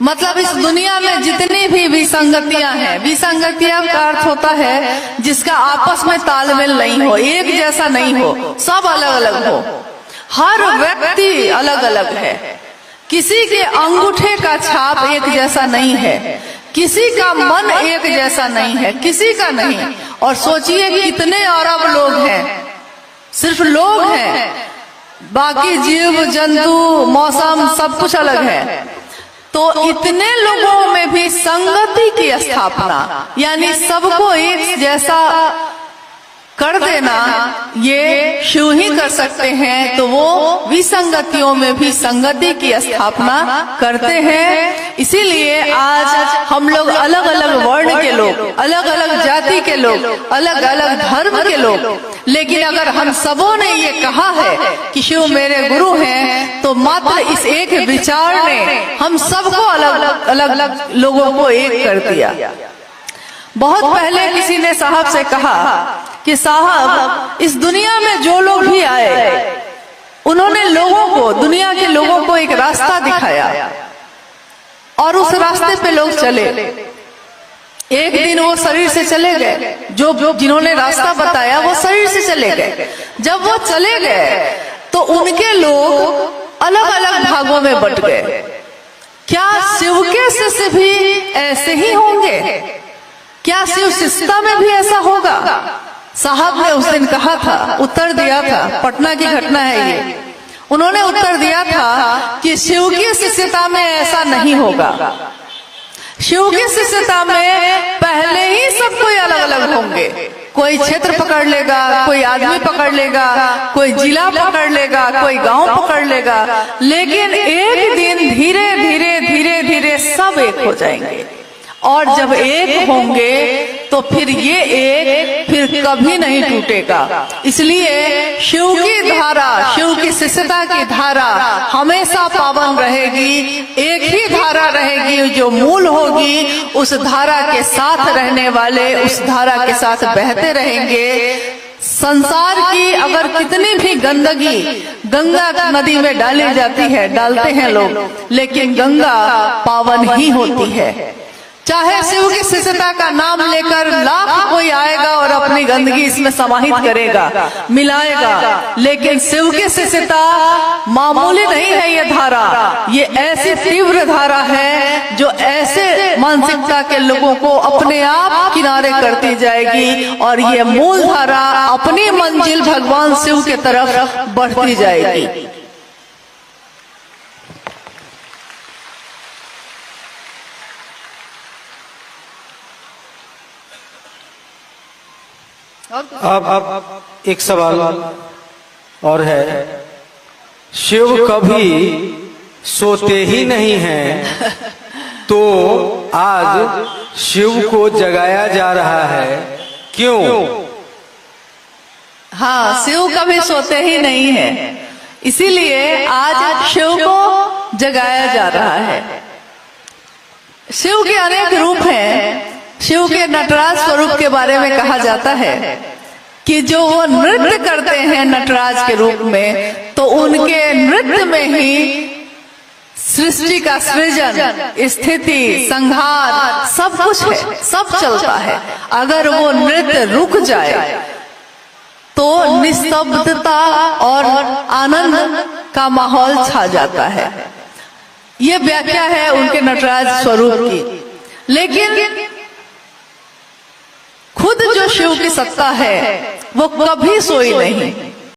मतलब इस दुनिया में जितनी भी विसंगतियां हैं, विसंगतियां का अर्थ होता है जिसका आपस में तालमेल नहीं हो, एक जैसा नहीं हो, सब अलग अलग हो। हर व्यक्ति अलग अलग है, किसी के अंगूठे का छाप एक जैसा नहीं है, किसी का मन एक जैसा नहीं है, किसी का नहीं। और सोचिए कितने अरब लोग हैं, सिर्फ लोग हैं, बाकी जीव जंतु मौसम सब कुछ अलग है। तो इतने लोगों में भी संगति की स्थापना, यानी सबको एक जैसा कर देना, ये शिव ही कर सकते हैं। तो वो विसंगतियों में भी संगति की स्थापना करते हैं। इसीलिए आज हम लोग अलग अलग वर्ण के लोग, अलग अलग जाति के लोग, अलग अलग धर्म के लोग, लेकिन अगर हम सबों ने ये कहा है कि शिव मेरे गुरु हैं, तो मात्र इस एक विचार ने हम सबको अलग अलग लोगों को एक कर दिया। बहुत पहले किसी ने साहब से कहा कि साहब, इस दुनिया में जो लोग भी आए, उन्होंने लोगों को, दुनिया के लोगों को एक रास्ता दिखाया और उस रास्ते पे लोग चले। एक दिन वो शरीर से चले गए, जो जिन्होंने रास्ता बताया वो शरीर से चले गए। जब वो चले गए तो उनके लोग अलग अलग भागों में बंट गए। क्या शिव के शिष्य भी ऐसे ही होंगे? क्या शिव शिष्यता में भी ऐसा होगा? साहब ने उस दिन कहा था, उत्तर दिया था, पटना की घटना है ये, उन्होंने उत्तर दिया था कि शिव की शिष्यता में ऐसा नहीं होगा। शिव की शिष्यता में पहले ही सब कोई अलग अलग होंगे। कोई क्षेत्र पकड़ लेगा, कोई आदमी पकड़ लेगा, कोई जिला पकड़ लेगा, कोई गांव पकड़ लेगा, लेकिन एक दिन धीरे धीरे धीरे धीरे सब एक हो जाएंगे। और जब एक होंगे तो फिर ये एक फिर कभी नहीं टूटेगा। इसलिए शिव की धारा, शिव की शिष्यता की धारा हमेशा पावन रहेगी। एक ही धारा रहेगी जो मूल होगी, उस धारा के साथ रहने वाले उस धारा के साथ बहते रहेंगे। संसार की अगर कितनी भी गंदगी गंगा नदी में डाली जाती है, डालते हैं लोग, लेकिन गंगा पावन ही होती है। चाहे शिव की शिष्यता का नाम लेकर लाख कोई आएगा और अपनी गंदगी इसमें समाहित करेगा, मिलाएगा, लेकिन शिव की शिष्यता मामूली नहीं है। ये धारा, ये ऐसी तीव्र धारा है जो ऐसे मानसिकता के लोगों को अपने आप किनारे करती जाएगी और ये मूल धारा अपनी मंजिल भगवान शिव के तरफ बढ़ती जाएगी। अब एक सवाल और है, शिव कभी सोते ही नहीं हैं, तो आज शिव को जगाया जा रहा है, क्यों? हाँ, शिव कभी सोते ही नहीं है, इसीलिए आज शिव को जगाया जा रहा है। शिव के अनेक रूप हैं। शिव के नटराज स्वरूप के बारे में कहा जाता है कि जो वो नृत्य करते हैं नटराज के रूप में, तो उनके नृत्य में ही सृष्टि का सृजन, स्थिति, संहार सब कुछ है, सब चलता है। अगर वो नृत्य रुक जाए तो निस्तब्धता और आनंद का माहौल छा जाता है। ये व्याख्या है उनके नटराज स्वरूप की। लेकिन खुद जो शिव की सत्ता है वो कभी सोई नहीं।